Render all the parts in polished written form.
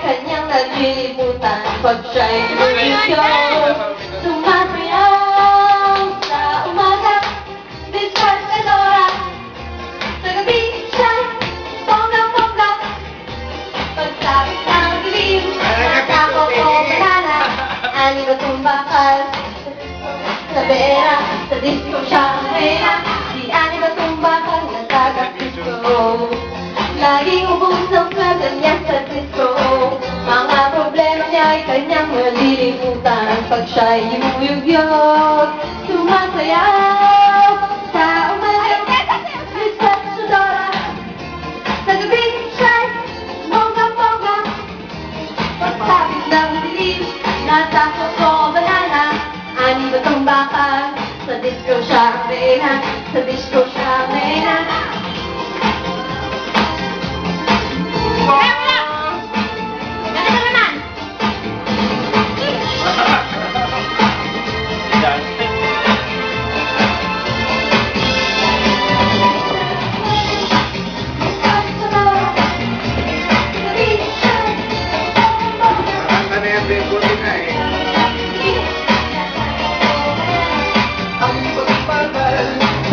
kanyang nalilimutan pag siya'y lumilyon. Sumasayaw sa umaga, diskantadora. Sa gabi siya'y bonggang-bongga. Pagsapit ng dilim, natakot o banana. Ani ba itong bakal? Sa bera, sa disco siya ang reyna. Di ani ba itong bakal na taga-disco? Laging ubus ng sweldo niya sa disco. Mga problema niya ay kanyang malilimutan pag siya'y yumuyugyot. Sumasayaw sa umaga, diskantadora. Sa gabi siya'y bonggang-bongga. Pagsapit ng dilim, natakot ko banana. Ani ba itong bakal? Sa disco siya ang reyna. Sa disco siya ang reyna.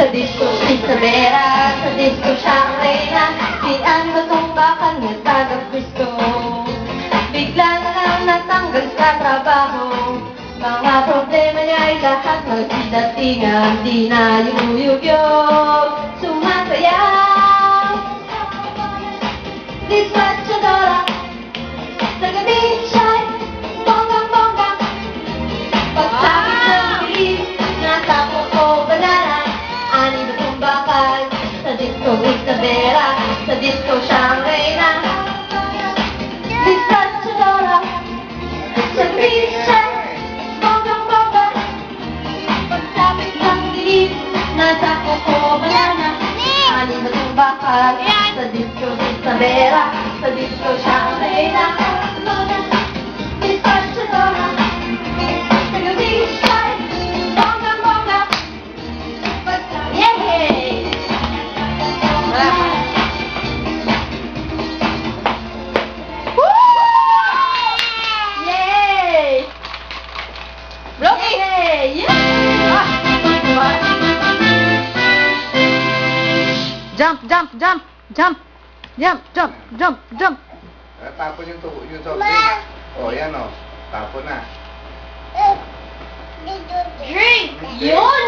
Sa disco Isabela, sa disco siya ang reyna. Di ano ba itong bakal na taga-Cristo? Bigla na lang natanggal sa trabaho. Mga problema niya ay lahat magsidatingan. Di na yumuyugyog, sumasayaw. Dispatchadora. Sa gabi siya'y bonggang-bongga. Pagsapit ng dilim, natakot ko banana. Ani ba itong bakal? Sa disco Isabela, sa disco siya ang reyna. Dispatchadora. Sa gabi siya'y bonggang-bongga. Pagsapit ng dilim, natakot ko banana. Ani ba itong bakal? Sa disco Isabela, sa disco siya ang reyna. Dispatchadora. Sa gabi siya'y bonggang-bongga. Yay! Woo! Yay! Rocky! Yay! Jump, jump, jump, jump, jump, jump, jump, jump. Tapon yung soft drink. O, yan o. Tapon na. Drink! Yun!